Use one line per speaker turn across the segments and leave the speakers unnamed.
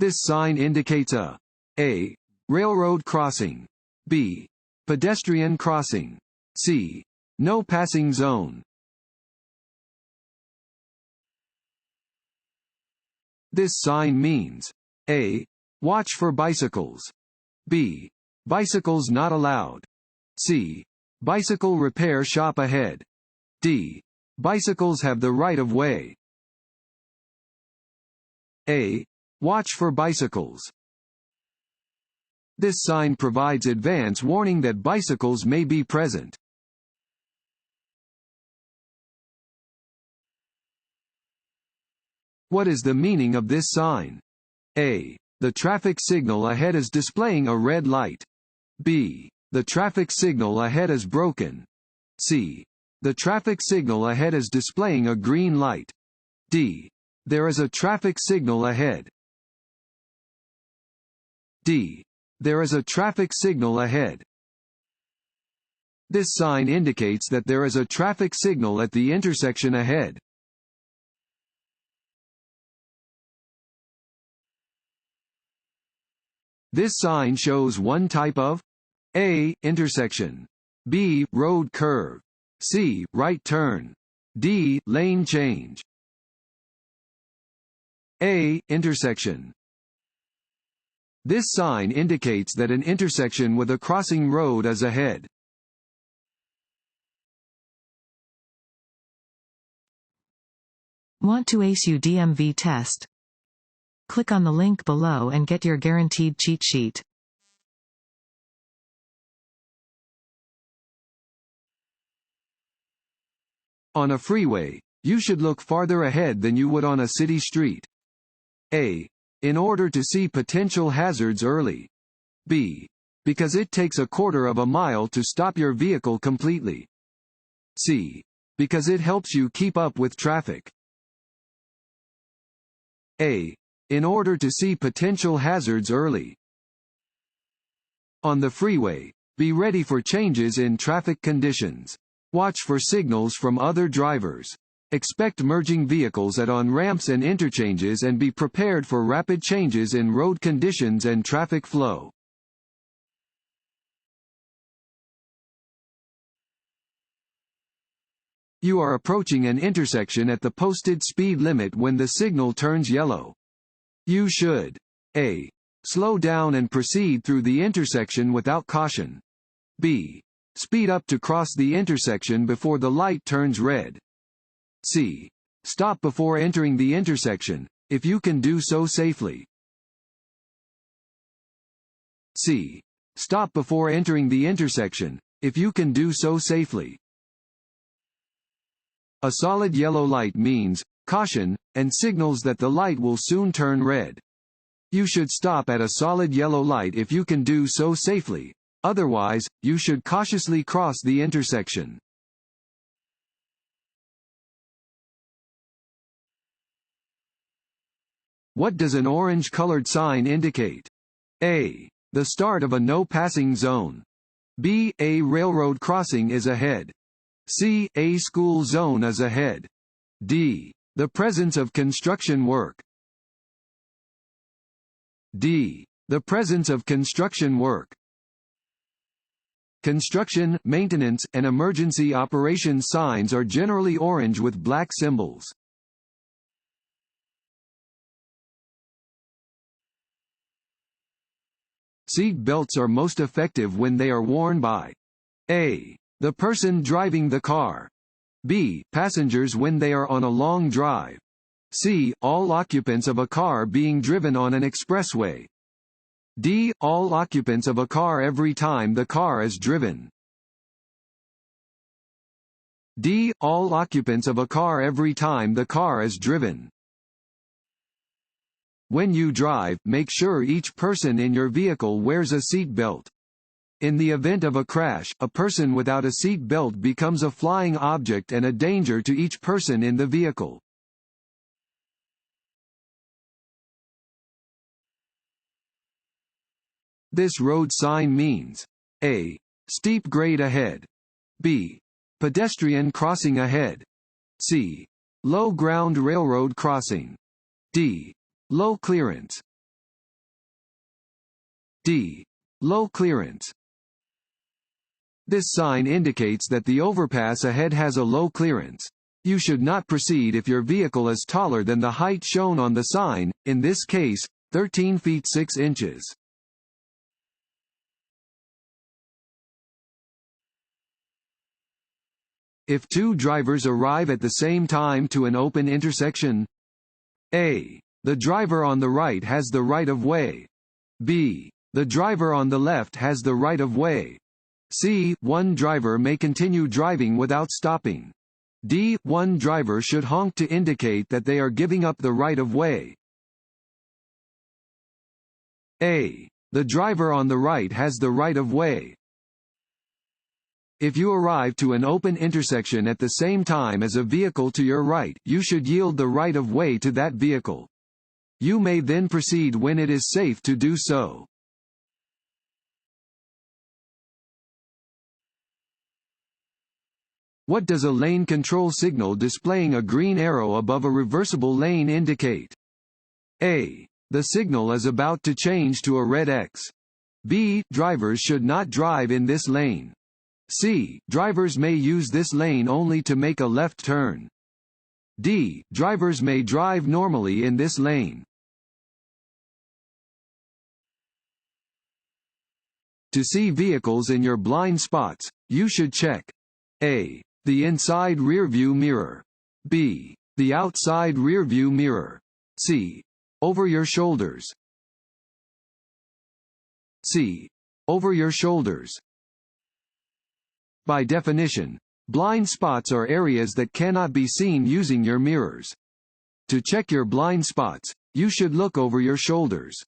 This sign indicates a. Railroad crossing. B. Pedestrian crossing. C. No passing zone. This sign means a. Watch for bicycles. B. Bicycles not allowed. C. Bicycle repair shop ahead. D. Bicycles have the right of way. A. Watch for bicycles. This sign provides advance warning that bicycles may be present. What is the meaning of this sign? A. The traffic signal ahead is displaying a red light. B. The traffic signal ahead is broken. C. The traffic signal ahead is displaying a green light. D. There is a traffic signal ahead. D. There is a traffic signal ahead. This sign indicates that there is a traffic signal at the intersection ahead. This sign shows one type of A. Intersection. B. Road curve. C. Right turn. D. Lane change. A. Intersection. This sign indicates that an intersection with a crossing road is ahead.
Want to ace your DMV test? Click on the link below and get your guaranteed cheat sheet.
On a freeway, you should look farther ahead than you would on a city street. A. In order to see potential hazards early. B. Because it takes a quarter of a mile to stop your vehicle completely. C. Because it helps you keep up with traffic. A. In order to see potential hazards early. On the freeway, be ready for changes in traffic conditions. Watch for signals from other drivers. Expect merging vehicles at on-ramps and interchanges and be prepared for rapid changes in road conditions and traffic flow. You are approaching an intersection at the posted speed limit when the signal turns yellow. You should A. Slow down and proceed through the intersection without caution. B. Speed up to cross the intersection before the light turns red. C. Stop before entering the intersection, if you can do so safely. C. Stop before entering the intersection, if you can do so safely. A solid yellow light means caution, and signals that the light will soon turn red. You should stop at a solid yellow light if you can do so safely, otherwise, you should cautiously cross the intersection. What does an orange-colored sign indicate? A. The start of a no-passing zone. B. A railroad crossing is ahead. C. A school zone is ahead. D. The presence of construction work. D. The presence of construction work. Construction, maintenance, and emergency operations signs are generally orange with black symbols. Seat belts are most effective when they are worn by A. The person driving the car. B. Passengers when they are on a long drive. C. All occupants of a car being driven on an expressway. D. All occupants of a car every time the car is driven. D. All occupants of a car every time the car is driven. When you drive, make sure each person in your vehicle wears a seat belt. In the event of a crash, a person without a seat belt becomes a flying object and a danger to each person in the vehicle. This road sign means A. Steep grade ahead. B. Pedestrian crossing ahead. C. Low ground railroad crossing. D. Low clearance. D. Low clearance. This sign indicates that the overpass ahead has a low clearance. You should not proceed if your vehicle is taller than the height shown on the sign, in this case, 13 feet 6 inches. If two drivers arrive at the same time to an open intersection, A. The driver on the right has the right of way. B. The driver on the left has the right of way. C. One driver may continue driving without stopping. D. One driver should honk to indicate that they are giving up the right of way. A. The driver on the right has the right of way. If you arrive to an open intersection at the same time as a vehicle to your right, you should yield the right of way to that vehicle. You may then proceed when it is safe to do so. What does a lane control signal displaying a green arrow above a reversible lane indicate? A. The signal is about to change to a red X. B. Drivers should not drive in this lane. C. Drivers may use this lane only to make a left turn. D. Drivers may drive normally in this lane. To see vehicles in your blind spots, you should check A. The inside rearview mirror. B. The outside rearview mirror. C. Over your shoulders. C. Over your shoulders. By definition, blind spots are areas that cannot be seen using your mirrors. To check your blind spots, you should look over your shoulders.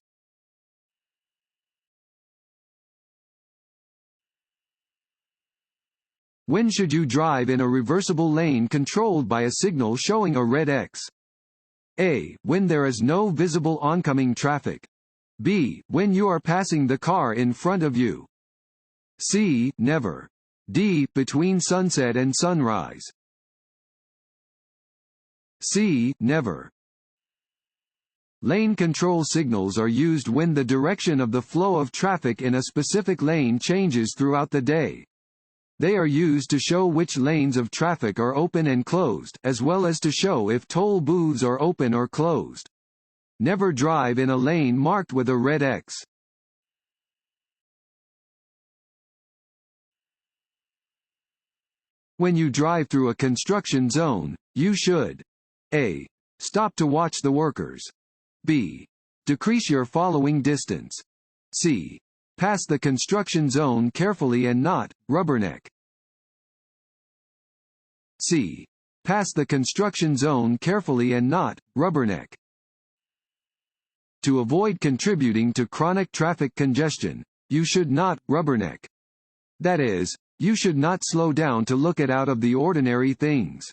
When should you drive in a reversible lane controlled by a signal showing a red X? A. When there is no visible oncoming traffic. B. When you are passing the car in front of you. C. Never. D. Between sunset and sunrise. C. Never. Lane control signals are used when the direction of the flow of traffic in a specific lane changes throughout the day. They are used to show which lanes of traffic are open and closed, as well as to show if toll booths are open or closed. Never drive in a lane marked with a red X. When you drive through a construction zone, you should A. Stop to watch the workers. B. Decrease your following distance. C. Pass the construction zone carefully and not rubberneck. C. Pass the construction zone carefully and not rubberneck. To avoid contributing to chronic traffic congestion, you should not rubberneck. That is, you should not slow down to look at out of the ordinary things.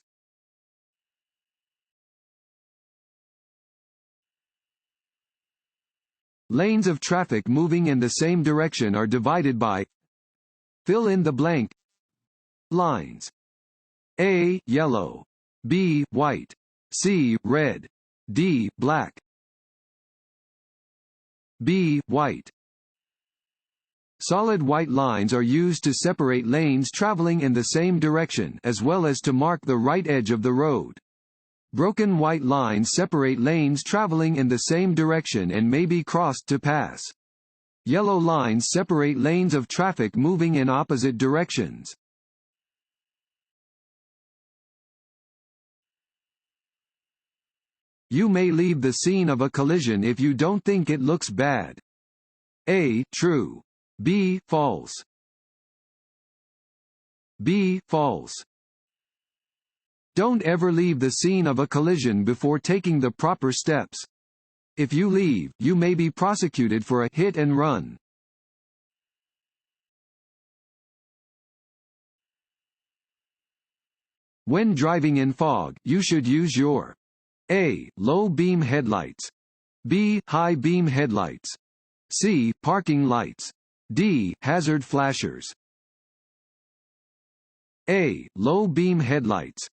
Lanes of traffic moving in the same direction are divided by fill in the blank lines. A. Yellow. B. White. C. Red. D. Black. B. White. Solid white lines are used to separate lanes traveling in the same direction, as well as to mark the right edge of the road. Broken white lines separate lanes traveling in the same direction and may be crossed to pass. Yellow lines separate lanes of traffic moving in opposite directions. You may leave the scene of a collision if you don't think it looks bad. A. True. B. False. B. False. Don't ever leave the scene of a collision before taking the proper steps. If you leave, you may be prosecuted for a hit and run. When driving in fog, you should use your A. Low beam headlights. B. High beam headlights. C. Parking lights. D. Hazard flashers. A. Low beam headlights.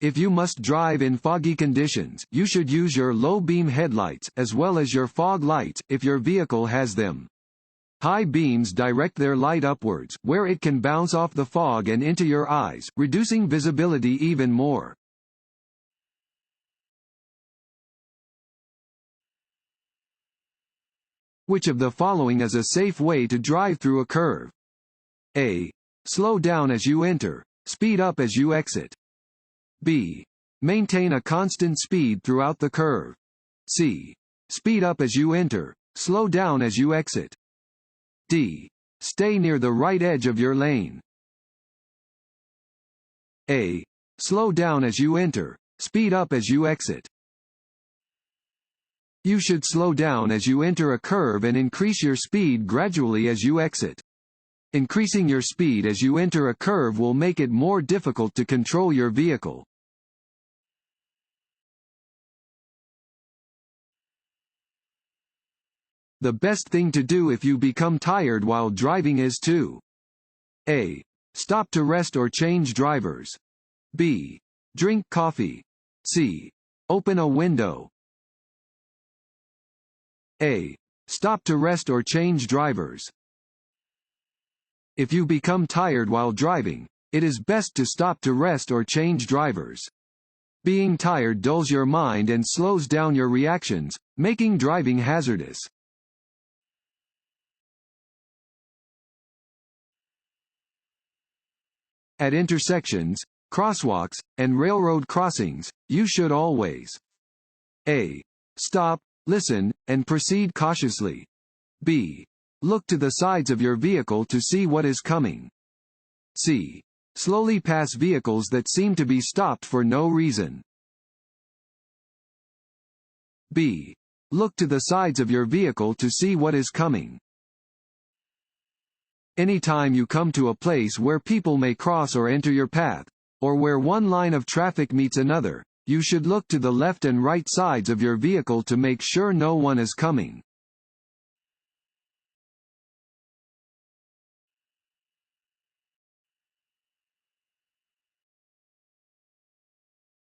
If you must drive in foggy conditions, you should use your low-beam headlights, as well as your fog lights, if your vehicle has them. High beams direct their light upwards, where it can bounce off the fog and into your eyes, reducing visibility even more. Which of the following is a safe way to drive through a curve? A. Slow down as you enter, speed up as you exit. B. Maintain a constant speed throughout the curve. C. Speed up as you enter, slow down as you exit. D. Stay near the right edge of your lane. A. Slow down as you enter, speed up as you exit. You should slow down as you enter a curve and increase your speed gradually as you exit. Increasing your speed as you enter a curve will make it more difficult to control your vehicle. The best thing to do if you become tired while driving is to A. Stop to rest or change drivers. B. Drink coffee. C. Open a window. A. Stop to rest or change drivers. If you become tired while driving, it is best to stop to rest or change drivers. Being tired dulls your mind and slows down your reactions, making driving hazardous. At intersections, crosswalks, and railroad crossings, you should always A. Stop, listen, and proceed cautiously. B. Look to the sides of your vehicle to see what is coming. C. Slowly pass vehicles that seem to be stopped for no reason. B. Look to the sides of your vehicle to see what is coming. Anytime you come to a place where people may cross or enter your path, or where one line of traffic meets another, you should look to the left and right sides of your vehicle to make sure no one is coming.